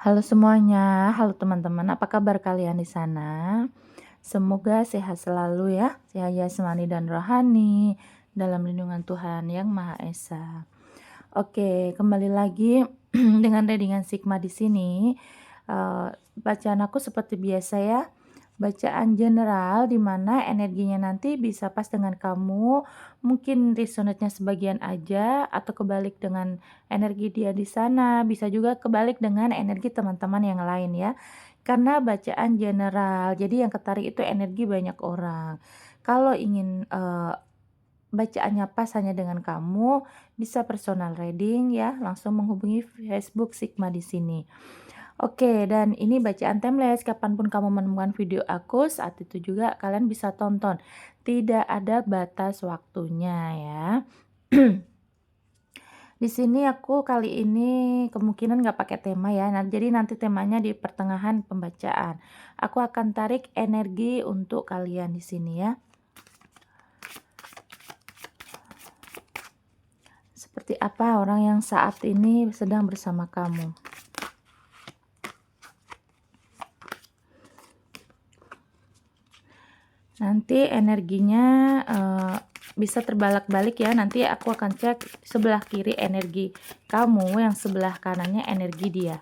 Halo semuanya, halo teman-teman, apa kabar kalian di sana? Semoga sehat selalu ya, sehat jasmani dan rohani dalam lindungan Tuhan Yang Maha Esa. Oke, kembali lagi dengan readingan Sigma di sini. Bacaan aku seperti biasa ya, bacaan general di mana energinya nanti bisa pas dengan kamu, mungkin resonate-nya sebagian aja atau kebalik dengan energi dia di sana, bisa juga kebalik dengan energi teman-teman yang lain ya. Karena bacaan general, jadi yang ketarik itu energi banyak orang. Kalau ingin bacaannya pas hanya dengan kamu, bisa personal reading ya, langsung menghubungi Facebook Sigma di sini. Oke, dan ini bacaan timeless, kapanpun kamu menemukan video aku, saat itu juga kalian bisa tonton. Tidak ada batas waktunya ya. Di sini aku kali ini kemungkinan nggak pakai tema ya. Nah, jadi nanti temanya di pertengahan pembacaan. Aku akan tarik energi untuk kalian di sini ya. Seperti apa orang yang saat ini sedang bersama kamu? Nanti energinya bisa terbalik-balik ya. Nanti aku akan cek sebelah kiri energi kamu, yang sebelah kanannya energi dia.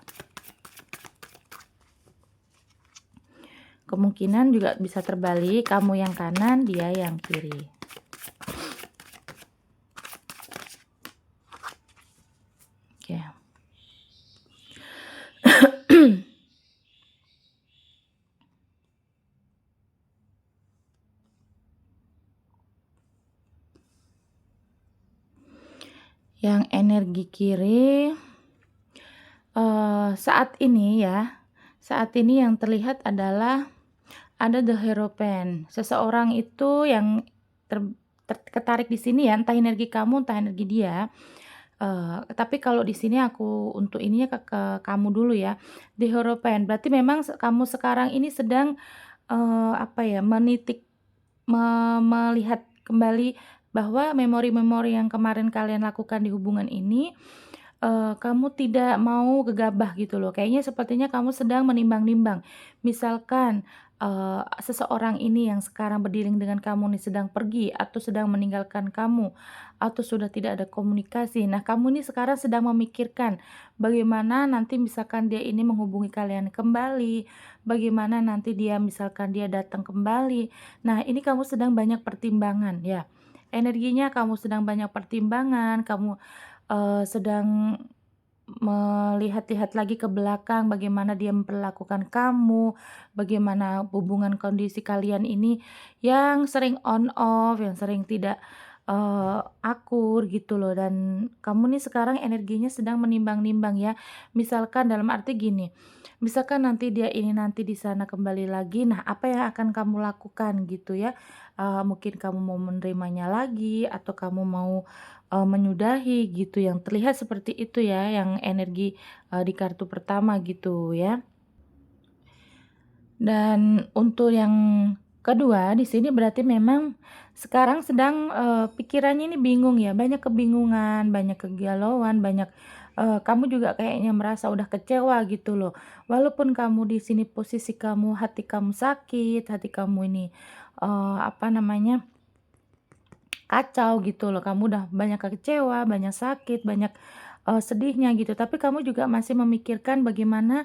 Kemungkinan juga bisa terbalik, kamu yang kanan, dia yang kiri. Oke. Yang energi kiri saat ini ya, saat ini yang terlihat adalah ada The Hierophant. Seseorang itu yang ketarik di sini ya, entah energi kamu, entah energi dia. Tapi kalau di sini aku untuk ininya ke kamu dulu ya. The Hierophant berarti memang kamu sekarang ini sedang apa ya, melihat kembali bahwa memori-memori yang kemarin kalian lakukan di hubungan ini, kamu tidak mau gegabah gitu loh. Kayaknya sepertinya kamu sedang menimbang-nimbang. Misalkan, seseorang ini yang sekarang berdilin dengan kamu nih sedang pergi atau sedang meninggalkan kamu, atau sudah tidak ada komunikasi. Nah, kamu nih sekarang sedang memikirkan bagaimana nanti misalkan dia ini menghubungi kalian kembali, bagaimana nanti dia misalkan dia datang kembali. Nah, ini kamu sedang banyak pertimbangan ya. Energinya kamu sedang banyak pertimbangan, kamu sedang melihat-lihat lagi ke belakang bagaimana dia memperlakukan kamu, bagaimana hubungan kondisi kalian ini yang sering on off, yang sering tidak akur gitu loh, dan kamu nih sekarang energinya sedang menimbang-nimbang ya. Misalkan dalam arti gini, misalkan nanti dia ini nanti di sana kembali lagi, nah apa yang akan kamu lakukan gitu ya. Mungkin kamu mau menerimanya lagi atau kamu mau menyudahi gitu, yang terlihat seperti itu ya, yang energi di kartu pertama gitu ya. Dan untuk yang kedua di sini berarti memang sekarang sedang pikirannya ini bingung ya, banyak kebingungan, banyak kegalauan, banyak kamu juga kayaknya merasa udah kecewa gitu loh. Walaupun kamu di sini posisi kamu, hati kamu sakit, hati kamu ini apa namanya, kacau gitu loh, kamu udah banyak kecewa, banyak sakit, banyak sedihnya gitu, tapi kamu juga masih memikirkan bagaimana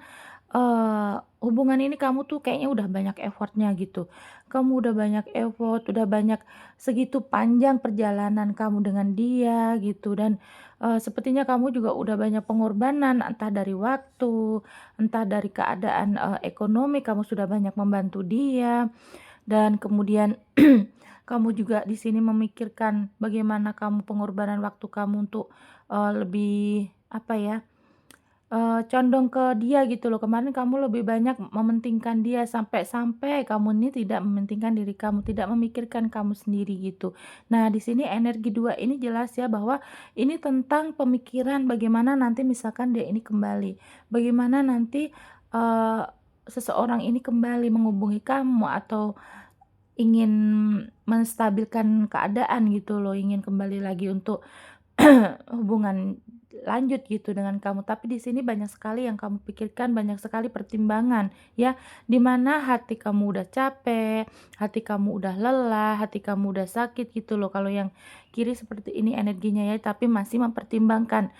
hubungan ini kamu tuh kayaknya udah banyak effort-nya gitu. Kamu udah banyak effort, udah banyak segitu panjang perjalanan kamu dengan dia gitu, dan sepertinya kamu juga udah banyak pengorbanan, entah dari waktu, entah dari keadaan ekonomi, kamu sudah banyak membantu dia. Dan kemudian kamu juga di sini memikirkan bagaimana kamu pengorbanan waktu kamu untuk lebih apa ya, condong ke dia gitu loh. Kemarin kamu lebih banyak mementingkan dia, sampai-sampai kamu ini tidak mementingkan diri kamu, tidak memikirkan kamu sendiri gitu. Nah, di sini energi 2 ini jelas ya bahwa ini tentang pemikiran bagaimana nanti misalkan dia ini kembali. Bagaimana nanti seseorang ini kembali menghubungi kamu atau ingin menstabilkan keadaan gitu loh, ingin kembali lagi untuk hubungan lanjut gitu dengan kamu. Tapi di sini banyak sekali yang kamu pikirkan, banyak sekali pertimbangan ya, di mana hati kamu udah capek, hati kamu udah lelah, hati kamu udah sakit gitu loh. Kalau yang kiri seperti ini energinya ya, tapi masih mempertimbangkan.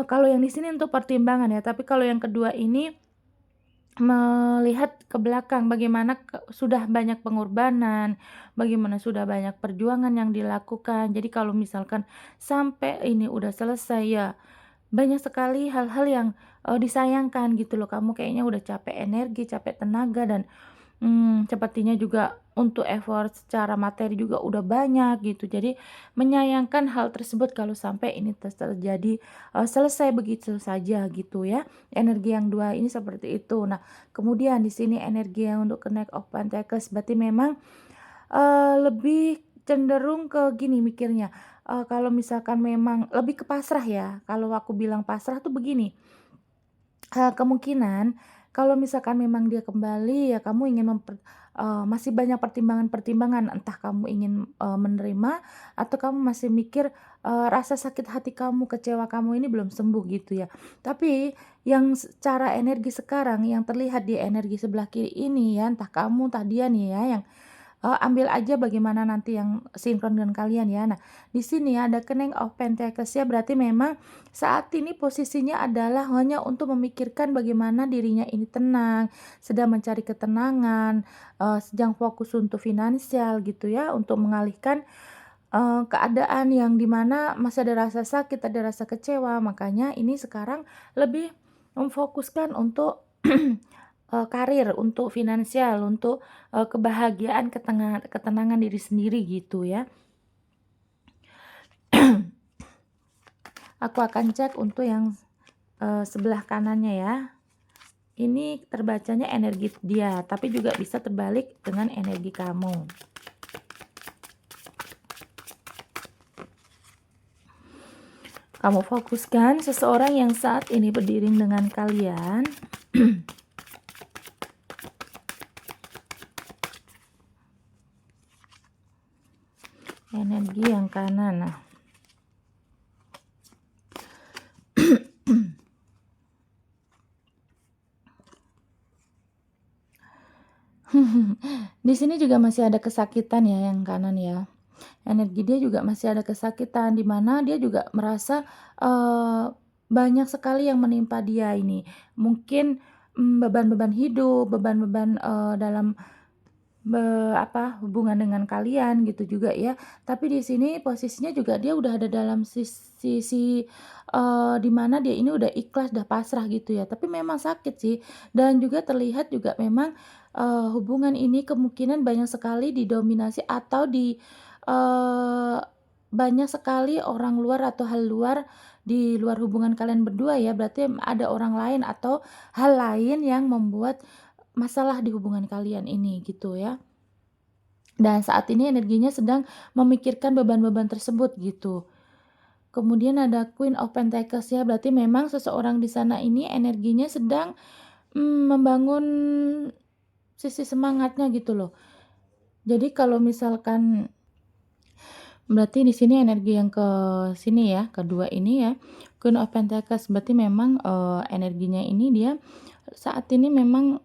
Kalau yang di sini untuk pertimbangan ya, tapi kalau yang kedua ini melihat ke belakang bagaimana sudah banyak pengorbanan, bagaimana sudah banyak perjuangan yang dilakukan. Jadi kalau misalkan sampai ini udah selesai ya, banyak sekali hal-hal yang, disayangkan gitu loh. Kamu kayaknya udah capek energi, capek tenaga dan sepertinya juga untuk effort secara materi juga udah banyak gitu. Jadi menyayangkan hal tersebut kalau sampai ini terjadi, selesai begitu saja gitu ya. Energi yang 2 ini seperti itu. Nah, kemudian di sini energi yang untuk Knight of Pentacles berarti memang, lebih cenderung ke gini mikirnya, kalau misalkan memang lebih ke pasrah ya. Kalau aku bilang pasrah tuh begini, kemungkinan kalau misalkan memang dia kembali ya kamu ingin masih banyak pertimbangan-pertimbangan, entah kamu ingin, menerima atau kamu masih mikir, rasa sakit hati kamu, kecewa kamu ini belum sembuh gitu ya. Tapi yang secara energi sekarang yang terlihat di energi sebelah kiri ini ya, entah kamu entah dia nih ya yang ambil aja bagaimana nanti yang sinkron dengan kalian ya. Nah, di sini ada King of Pentacles ya, berarti memang saat ini posisinya adalah hanya untuk memikirkan bagaimana dirinya ini tenang, sedang mencari ketenangan, sedang fokus untuk finansial gitu ya, untuk mengalihkan, keadaan yang dimana masih ada rasa sakit, ada rasa kecewa. Makanya ini sekarang lebih memfokuskan untuk karir, untuk finansial, untuk, kebahagiaan, ketenangan diri sendiri gitu ya. Aku akan cek untuk yang, sebelah kanannya ya. Ini terbacanya energi dia, tapi juga bisa terbalik dengan energi kamu. Kamu fokuskan seseorang yang saat ini berdiri dengan kalian. Energi yang kanan. Nah, di sini juga masih ada kesakitan ya yang kanan ya. Energi dia juga masih ada kesakitan, di mana dia juga merasa, banyak sekali yang menimpa dia ini. Mungkin, beban-beban hidup, beban-beban, dalam hubungan dengan kalian gitu juga ya. Tapi di sini posisinya juga dia udah ada dalam sisi, di mana dia ini udah ikhlas, udah pasrah gitu ya. Tapi memang sakit sih dan juga terlihat juga memang, hubungan ini kemungkinan banyak sekali didominasi atau eee, banyak sekali orang luar atau hal luar di luar hubungan kalian berdua ya. Berarti ada orang lain atau hal lain yang membuat masalah di hubungan kalian ini gitu ya. Dan saat ini energinya sedang memikirkan beban-beban tersebut gitu. Kemudian ada Queen of Pentacles ya, berarti memang seseorang di sana ini energinya sedang, membangun sisi semangatnya gitu loh. Jadi kalau misalkan berarti di sini energi yang ke sini ya, kedua ini ya, Queen of Pentacles berarti memang, energinya ini dia saat ini memang,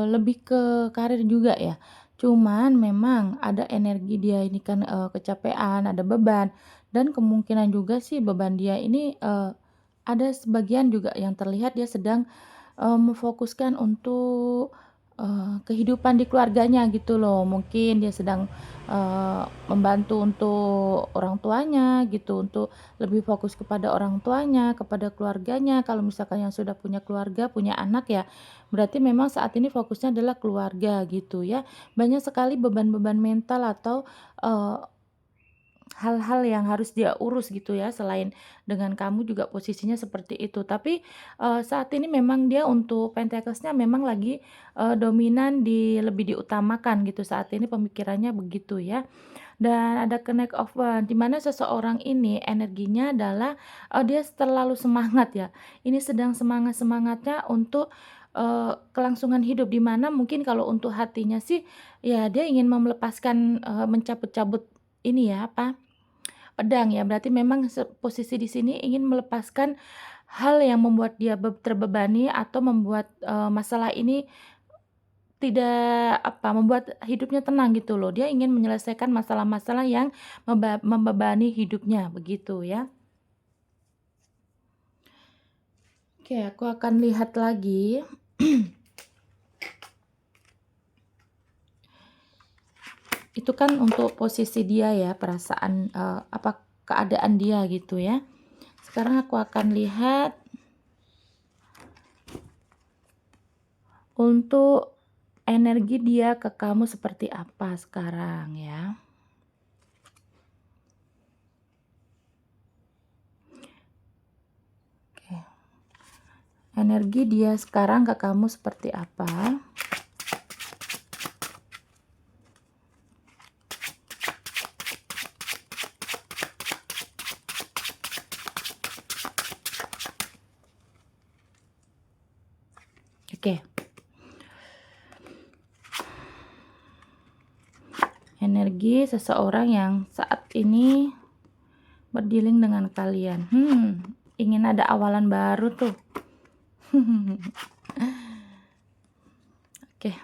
lebih ke karir juga ya. Cuman memang ada energi dia ini kan, kecapean, ada beban dan kemungkinan juga sih beban dia ini, ada sebagian juga yang terlihat dia sedang, memfokuskan untuk, kehidupan di keluarganya gitu loh. Mungkin dia sedang, membantu untuk orang tuanya gitu, untuk lebih fokus kepada orang tuanya, kepada keluarganya. Kalau misalkan yang sudah punya keluarga, punya anak ya, berarti memang saat ini fokusnya adalah keluarga gitu ya. Banyak sekali beban-beban mental atau, hal-hal yang harus dia urus gitu ya, selain dengan kamu juga posisinya seperti itu. Tapi, saat ini memang dia untuk Pentacle-nya memang lagi, dominan lebih diutamakan gitu saat ini pemikirannya begitu ya. Dan ada Connect of One, di mana seseorang ini energinya adalah, dia terlalu semangat ya. Ini sedang semangat-semangatnya untuk, kelangsungan hidup, di mana mungkin kalau untuk hatinya sih, ya dia ingin melepaskan, mencabut-cabut ini ya, pedang ya, berarti memang posisi di sini ingin melepaskan hal yang membuat dia terbebani atau membuat, masalah ini tidak membuat hidupnya tenang gitu loh. Dia ingin menyelesaikan masalah-masalah yang membebani hidupnya, begitu ya. Oke, aku akan lihat lagi. Itu kan untuk posisi dia ya, perasaan, keadaan dia gitu ya. Sekarang aku akan lihat untuk energi dia ke kamu seperti apa sekarang ya. Oke. Energi dia sekarang ke kamu seperti apa? Oke. Energi seseorang yang saat ini berdealing dengan kalian. Ingin ada awalan baru tuh. Oke.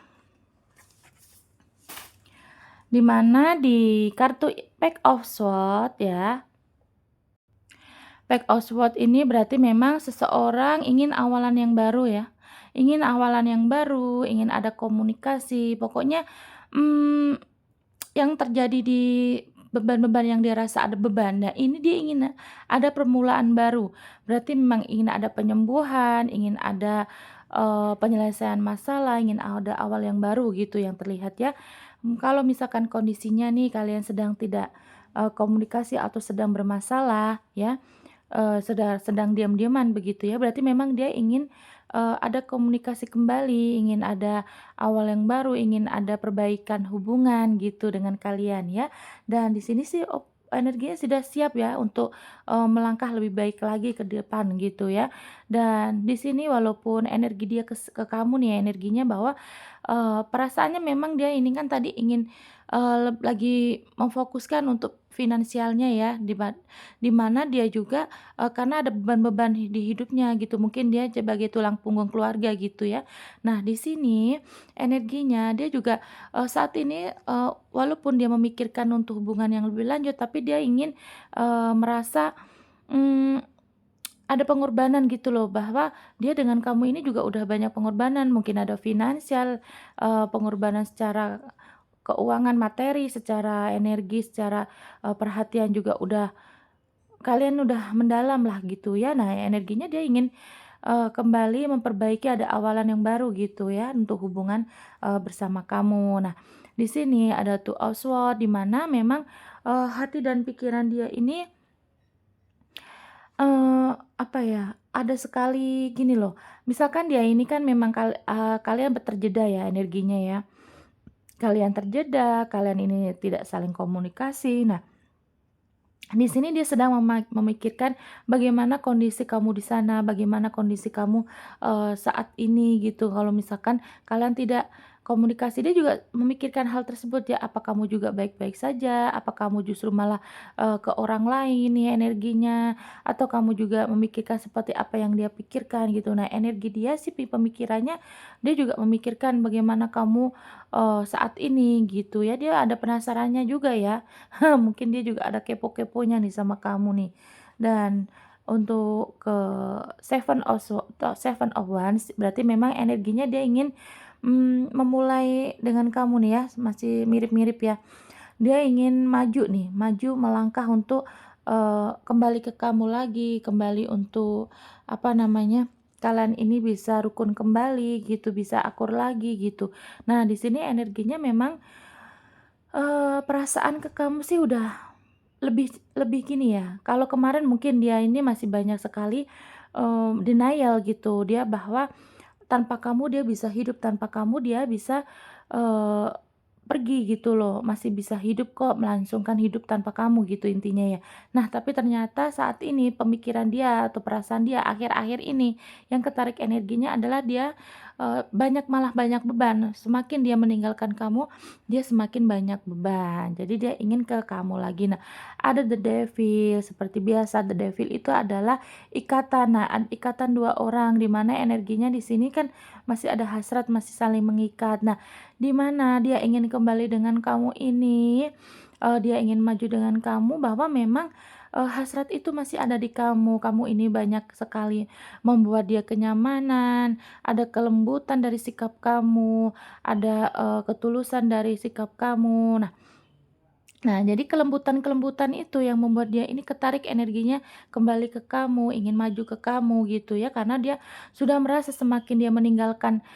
Dimana di kartu Pack of Swords ya. Pack of Swords ini berarti memang seseorang ingin awalan yang baru ya. Ingin awalan yang baru, ingin ada komunikasi, pokoknya, yang terjadi di beban-beban yang dia rasa ada beban. Nah, ini dia ingin ada permulaan baru. Berarti memang ingin ada penyembuhan, ingin ada, penyelesaian masalah, ingin ada awal yang baru gitu yang terlihat ya. Kalau misalkan kondisinya nih kalian sedang tidak, komunikasi atau sedang bermasalah ya, sedang diam-diaman begitu ya, berarti memang dia ingin, ada komunikasi kembali, ingin ada awal yang baru, ingin ada perbaikan hubungan gitu dengan kalian ya. Dan di sini sih energinya sudah siap ya untuk, melangkah lebih baik lagi ke depan gitu ya. Dan di sini walaupun energi dia ke kamu nih ya, energinya bahwa, perasaannya memang dia ini kan tadi ingin, lagi memfokuskan untuk finansialnya ya, di mana dia juga, karena ada beban-beban di hidupnya gitu, mungkin dia sebagai tulang punggung keluarga gitu ya. Nah di sini energinya dia juga, saat ini, walaupun dia memikirkan untuk hubungan yang lebih lanjut, tapi dia ingin, merasa, mmm, ada pengorbanan gitu loh, bahwa dia dengan kamu ini juga udah banyak pengorbanan, mungkin ada finansial, pengorbanan secara keuangan, materi, secara energi, secara, perhatian juga kalian udah mendalam lah gitu ya. Nah energinya dia ingin, kembali memperbaiki ada awalan yang baru gitu ya untuk hubungan, bersama kamu. Nah di sini ada Two of Swords di mana memang, hati dan pikiran dia ini, apa ya, ada sekali gini loh, misalkan dia ini kan memang kalian terjeda ya energinya ya. Kalian terjeda, kalian ini tidak saling komunikasi. Nah di sini dia sedang memikirkan bagaimana kondisi kamu di sana, bagaimana kondisi kamu, saat ini gitu. Kalau misalkan kalian tidak komunikasi, dia juga memikirkan hal tersebut ya, apa kamu juga baik-baik saja, apa kamu justru malah, ke orang lain ya energinya, atau kamu juga memikirkan seperti apa yang dia pikirkan gitu. Nah energi dia sih pemikirannya, dia juga memikirkan bagaimana kamu, saat ini gitu ya, dia ada penasarannya juga ya. Mungkin dia juga ada kepo-keponya nih sama kamu nih. Dan untuk ke Seven of Wands berarti memang energinya dia ingin, memulai dengan kamu nih ya, masih mirip-mirip ya. Dia ingin maju nih, maju melangkah untuk, kembali ke kamu lagi, kembali untuk, kalian ini bisa rukun kembali gitu, bisa akur lagi gitu. Nah di sini energinya memang, perasaan ke kamu sih udah lebih lebih gini ya, kalau kemarin mungkin dia ini masih banyak sekali, denial gitu, dia bahwa tanpa kamu dia bisa hidup, tanpa kamu dia bisa, eee, pergi gitu loh, masih bisa hidup kok, melangsungkan hidup tanpa kamu gitu intinya ya. Nah tapi ternyata saat ini pemikiran dia atau perasaan dia akhir-akhir ini yang ketarik energinya adalah dia, malah banyak beban. Semakin dia meninggalkan kamu, dia semakin banyak beban. Jadi dia ingin ke kamu lagi. Nah, ada the devil seperti biasa. The devil itu adalah ikatan. Nah, ikatan 2 orang di mana energinya di sini kan masih ada hasrat, masih saling mengikat. Nah, di mana dia ingin kembali dengan kamu ini, dia ingin maju dengan kamu bahwa memang, hasrat itu masih ada di kamu. Kamu ini banyak sekali membuat dia kenyamanan, ada kelembutan dari sikap kamu, ada, ketulusan dari sikap kamu. Nah, jadi kelembutan-kelembutan itu yang membuat dia ini ketarik energinya kembali ke kamu, ingin maju ke kamu gitu ya, karena dia sudah merasa semakin dia meninggalkan,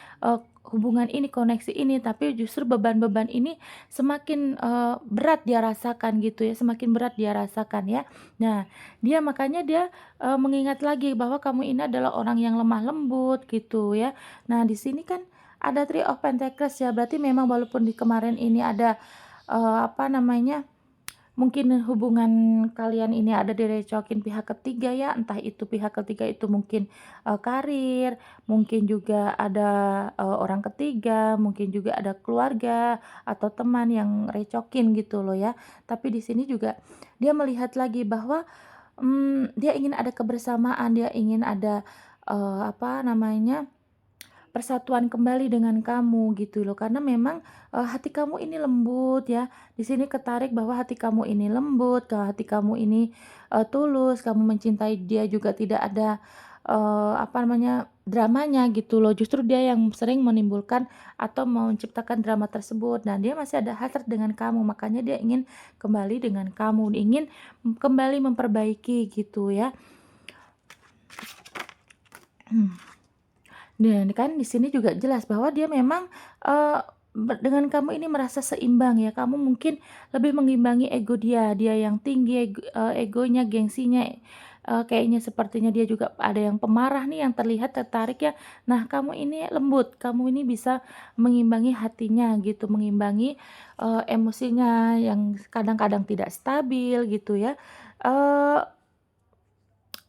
hubungan ini, koneksi ini, tapi justru beban-beban ini semakin, berat dia rasakan gitu ya, semakin berat dia rasakan ya. Nah, makanya dia, mengingat lagi bahwa kamu ini adalah orang yang lemah lembut gitu ya. Nah, di sini kan ada Three of Pentacles ya, berarti memang walaupun di kemarin ini ada apa namanya, mungkin hubungan kalian ini ada direcokin pihak ketiga ya, entah itu pihak ketiga itu mungkin, karir, mungkin juga ada, orang ketiga, mungkin juga ada keluarga atau teman yang recokin gitu loh ya. Tapi di sini juga dia melihat lagi bahwa, dia ingin ada kebersamaan, dia ingin ada, apa namanya, persatuan kembali dengan kamu gitu loh, karena memang, hati kamu ini lembut ya, di sini ketarik bahwa hati kamu ini lembut, hati kamu ini, tulus, kamu mencintai dia juga tidak ada, apa namanya, dramanya gitu loh, justru dia yang sering menimbulkan atau menciptakan drama tersebut. Dan dia masih ada hasrat dengan kamu, makanya dia ingin kembali dengan kamu, ingin kembali memperbaiki gitu ya. Dan kan di sini juga jelas bahwa dia memang, dengan kamu ini merasa seimbang ya, kamu mungkin lebih mengimbangi ego dia, dia yang tinggi egonya, gengsinya, kayaknya sepertinya dia juga ada yang pemarah nih yang terlihat tertarik ya. Nah, kamu ini lembut, kamu ini bisa mengimbangi hatinya gitu, mengimbangi, emosinya yang kadang-kadang tidak stabil gitu ya. Eee,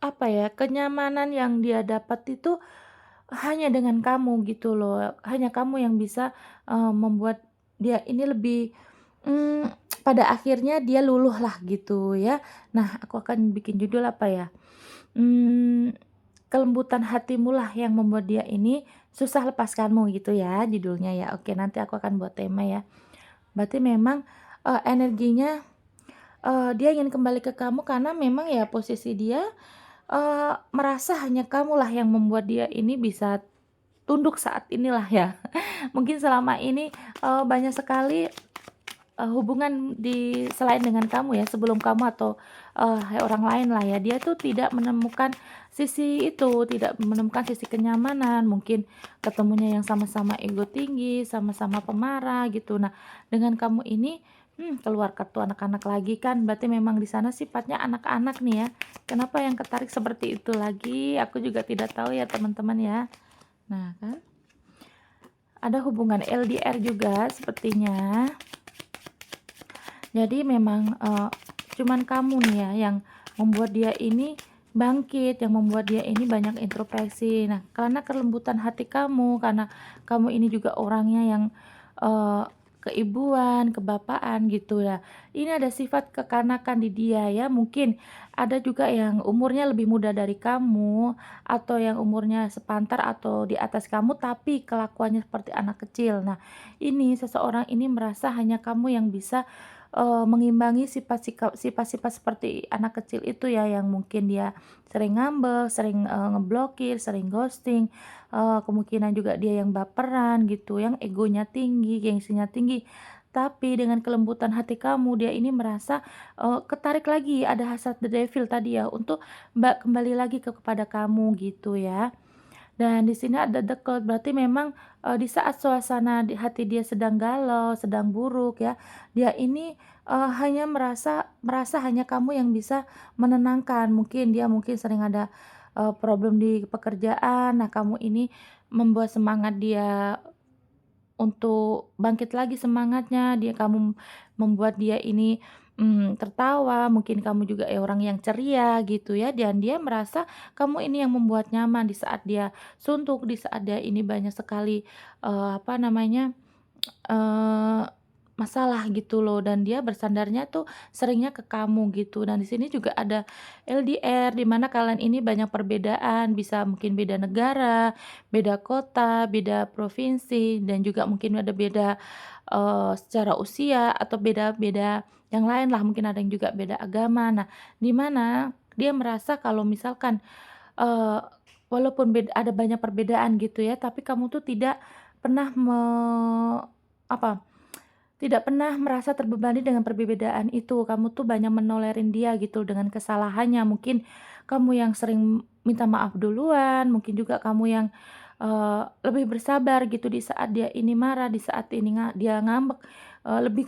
apa ya, kenyamanan yang dia dapat itu hanya dengan kamu gitu loh, hanya kamu yang bisa, membuat dia ini lebih, mmm, pada akhirnya dia luluh lah gitu ya. Nah, aku akan bikin judul apa ya, mmm, kelembutan hatimu lah yang membuat dia ini susah lepaskanmu gitu ya judulnya ya. Oke, nanti aku akan buat tema ya. Berarti memang, energinya, dia ingin kembali ke kamu karena memang ya posisi dia, merasa hanya kamulah yang membuat dia ini bisa tunduk saat inilah ya. Mungkin selama ini, banyak sekali, hubungan selain dengan kamu ya, sebelum kamu atau, orang lain lah ya, dia tuh tidak menemukan sisi itu, tidak menemukan sisi kenyamanan, mungkin ketemunya yang sama-sama ego tinggi, sama-sama pemarah gitu. Nah, dengan kamu ini, keluar kartu anak-anak lagi kan, berarti memang di sana sifatnya anak-anak nih ya. Kenapa yang ketarik seperti itu lagi, aku juga tidak tahu ya teman-teman ya. Nah kan, ada hubungan LDR juga sepertinya. Jadi memang, cuman kamu nih ya yang membuat dia ini bangkit, yang membuat dia ini banyak introspeksi. Nah, karena kelembutan hati kamu, karena kamu ini juga orangnya yang, eee, keibuan, kebapaan gitu ya. Ini ada sifat kekanakan di dia ya, mungkin ada juga yang umurnya lebih muda dari kamu, atau yang umurnya sepantar atau di atas kamu, tapi kelakuannya seperti anak kecil. Nah, ini seseorang ini merasa hanya kamu yang bisa mengimbangi sifat-sifat seperti anak kecil itu ya, yang mungkin dia sering ngambek, sering, ngeblokir, sering ghosting, kemungkinan juga dia yang baperan gitu, yang egonya tinggi, gengsinya tinggi. Tapi dengan kelembutan hati kamu, dia ini merasa, ketarik lagi, ada hasrat the devil tadi ya, untuk kembali lagi kepada kamu gitu ya. Dan di sini ada the cloud, berarti memang, di saat suasana di hati dia sedang galau, sedang buruk ya, dia ini, hanya merasa merasa hanya kamu yang bisa menenangkan. Mungkin dia sering ada, problem di pekerjaan, nah kamu ini membuat semangat dia untuk bangkit lagi semangatnya, kamu membuat dia ini, tertawa, mungkin kamu juga, orang yang ceria gitu ya, dan dia merasa kamu ini yang membuat nyaman di saat dia suntuk, di saat dia ini banyak sekali, apa namanya, eee, masalah gitu loh, dan dia bersandarnya tuh seringnya ke kamu gitu. Dan di sini juga ada LDR, di mana kalian ini banyak perbedaan, bisa mungkin beda negara, beda kota, beda provinsi, dan juga mungkin ada beda, secara usia atau beda-beda yang lain lah, mungkin ada yang juga beda agama. Nah, di mana dia merasa kalau misalkan, eee, walaupun ada banyak perbedaan gitu ya, tapi kamu tuh tidak pernah apa, tidak pernah merasa terbebani dengan perbedaan itu. Kamu tuh banyak menolerin dia gitu dengan kesalahannya. Mungkin kamu yang sering minta maaf duluan, mungkin juga kamu yang, lebih bersabar gitu di saat dia ini marah, di saat ini dia ngambek, lebih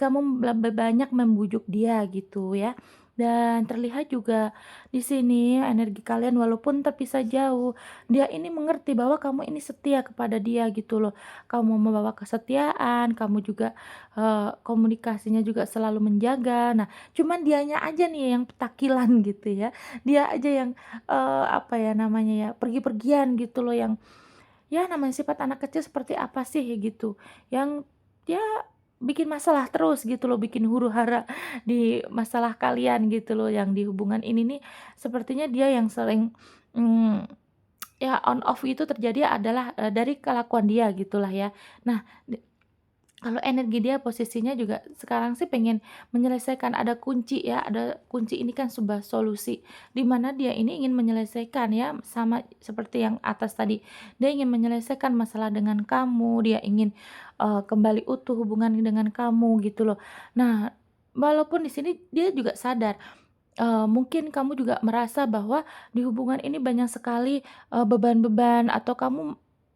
banyak membujuk dia gitu ya. Dan terlihat juga di sini energi kalian walaupun terpisah jauh, dia ini mengerti bahwa kamu ini setia kepada dia gitu loh. Kamu membawa kesetiaan, kamu juga komunikasinya juga selalu menjaga. Nah, cuman dianya aja nih yang petakilan gitu ya. Dia aja yang, apa ya namanya ya, pergi-pergian gitu loh, yang ya namanya sifat anak kecil seperti apa sih gitu, yang ya bikin masalah terus gitu loh, bikin huru-hara di masalah kalian gitu loh, yang di hubungan ini nih sepertinya dia yang sering, mmm, ya on off itu terjadi adalah, dari kelakuan dia gitulah ya. Nah, kalau energi dia posisinya juga sekarang sih pengen menyelesaikan, ada kunci ya, ada kunci ini kan sebuah solusi, di mana dia ini ingin menyelesaikan ya, sama seperti yang atas tadi. Dia ingin menyelesaikan masalah dengan kamu, dia ingin, kembali utuh hubungan dengan kamu gitu loh. Nah, walaupun di sini dia juga sadar, mungkin kamu juga merasa bahwa di hubungan ini banyak sekali, beban-beban, atau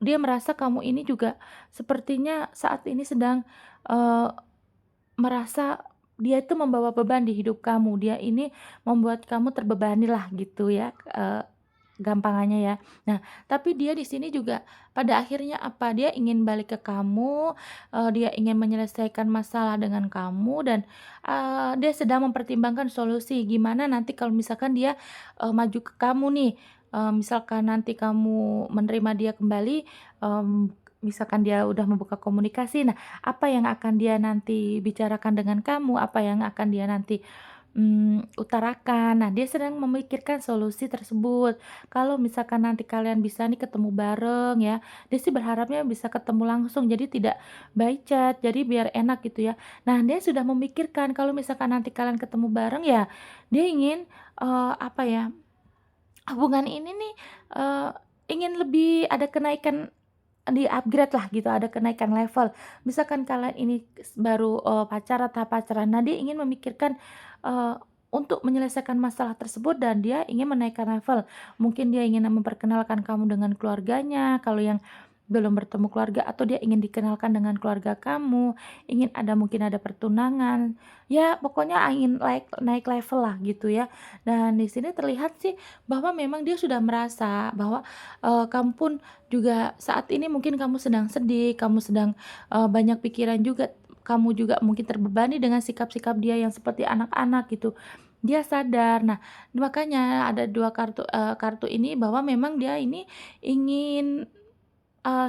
dia merasa kamu ini juga sepertinya saat ini sedang, eee, merasa dia itu membawa beban di hidup kamu. Dia ini membuat kamu terbebanilah gitu ya, gampangannya ya. Nah, tapi dia di sini juga pada akhirnya apa, dia ingin balik ke kamu, dia ingin menyelesaikan masalah dengan kamu, dan, dia sedang mempertimbangkan solusi gimana nanti kalau misalkan dia, maju ke kamu nih, misalkan nanti kamu menerima dia kembali, misalkan dia udah membuka komunikasi, nah apa yang akan dia nanti bicarakan dengan kamu, apa yang akan dia nanti utarakan. Nah, dia sedang memikirkan solusi tersebut. Kalau misalkan nanti kalian bisa nih ketemu bareng ya, dia sih berharapnya bisa ketemu langsung, jadi tidak by chat, jadi biar enak gitu ya. Nah, dia sudah memikirkan kalau misalkan nanti kalian ketemu bareng ya, dia ingin, apa ya, hubungan ini nih, ingin lebih ada kenaikan, di-upgrade lah gitu, ada kenaikan level. Misalkan kalian ini baru, pacaran, tahap pacaran, nah dia ingin memikirkan, eee, untuk menyelesaikan masalah tersebut, dan dia ingin menaikkan level. Mungkin dia ingin memperkenalkan kamu dengan keluarganya, kalau yang belum bertemu keluarga, atau dia ingin dikenalkan dengan keluarga kamu, ingin ada mungkin ada pertunangan, ya pokoknya ingin naik level lah gitu ya. Dan di sini terlihat sih bahwa memang dia sudah merasa bahwa, kamu pun juga saat ini mungkin kamu sedang sedih, kamu sedang, banyak pikiran juga, kamu juga mungkin terbebani dengan sikap-sikap dia yang seperti anak-anak gitu. Dia sadar. Nah, makanya ada 2 kartu ini bahwa memang dia ini ingin,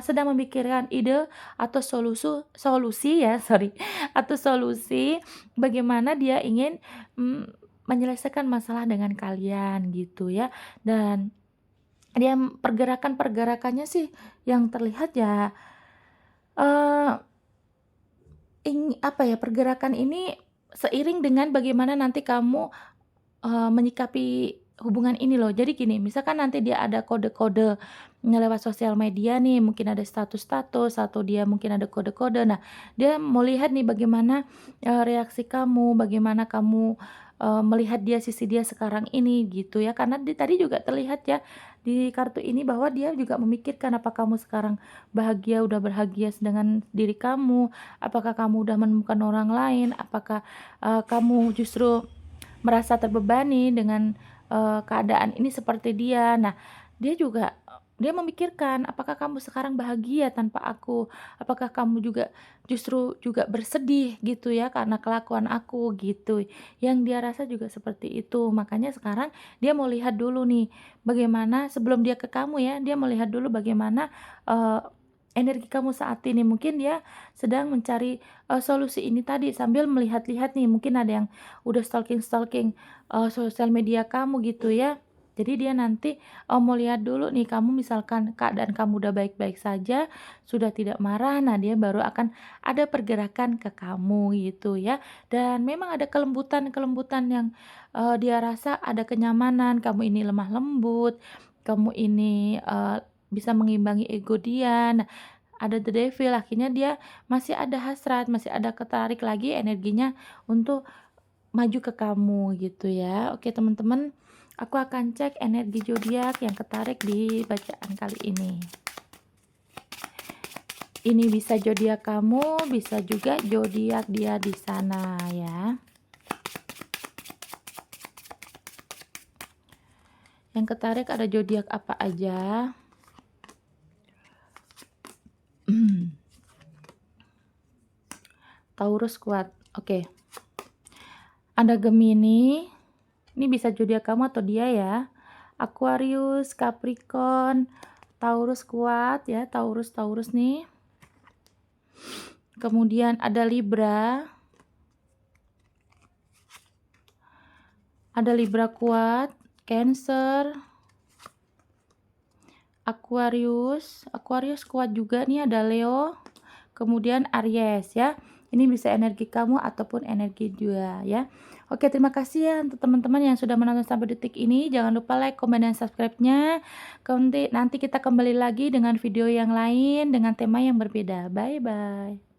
sedang memikirkan ide atau solusi ya, sorry, atau solusi bagaimana dia ingin, mmm, menyelesaikan masalah dengan kalian gitu ya. Dan dia pergerakan-pergerakannya sih yang terlihat ya, eee, apa ya, pergerakan ini seiring dengan bagaimana nanti kamu, menyikapi hubungan ini loh. Jadi gini, misalkan nanti dia ada kode-kode lewat sosial media nih, mungkin ada status-status atau dia mungkin ada kode-kode. Nah, dia mau lihat nih bagaimana, reaksi kamu, bagaimana kamu, melihat dia, sisi dia sekarang ini gitu ya. Karena tadi juga terlihat ya di kartu ini bahwa dia juga memikirkan apa kamu sekarang bahagia, udah bahagia dengan diri kamu, apakah kamu udah menemukan orang lain, apakah, kamu justru merasa terbebani dengan, keadaan ini seperti dia. Nah, dia juga dia memikirkan, apakah kamu sekarang bahagia tanpa aku? Apakah kamu juga justru juga bersedih gitu ya karena kelakuan aku gitu. Yang dia rasa juga seperti itu. Makanya sekarang dia mau lihat dulu nih bagaimana sebelum dia ke kamu ya, dia mau lihat dulu bagaimana eee, energi kamu saat ini. Mungkin dia sedang mencari solusi ini tadi sambil melihat-lihat nih, mungkin ada yang udah stalking-stalking sosial media kamu gitu ya. Jadi dia nanti mau lihat dulu nih kamu misalkan keadaan kamu udah baik-baik saja, sudah tidak marah, nah dia baru akan ada pergerakan ke kamu gitu ya. Dan memang ada kelembutan-kelembutan yang dia rasa ada kenyamanan, kamu ini lemah lembut, kamu ini bisa mengimbangi ego dia. Nah, ada the devil, akhirnya dia masih ada hasrat, masih ada ketarik lagi energinya untuk maju ke kamu gitu ya. Oke teman-teman, aku akan cek energi zodiak yang ketarik di bacaan kali ini. Ini bisa zodiak kamu, bisa juga zodiak dia di sana ya. Yang ketarik ada zodiak apa aja? Taurus kuat. Oke. Ada Gemini. Ini bisa zodiak kamu atau dia ya. Aquarius, Capricorn, Taurus kuat ya, Taurus nih. Kemudian ada Libra. Ada Libra kuat, Cancer, Aquarius kuat juga nih, ada Leo, kemudian Aries ya. Ini bisa energi kamu ataupun energi dia ya. Oke, terima kasih ya untuk teman-teman yang sudah menonton sampai detik ini. Jangan lupa like, komen, dan subscribe-nya. Nanti kita kembali lagi dengan video yang lain dengan tema yang berbeda. Bye bye.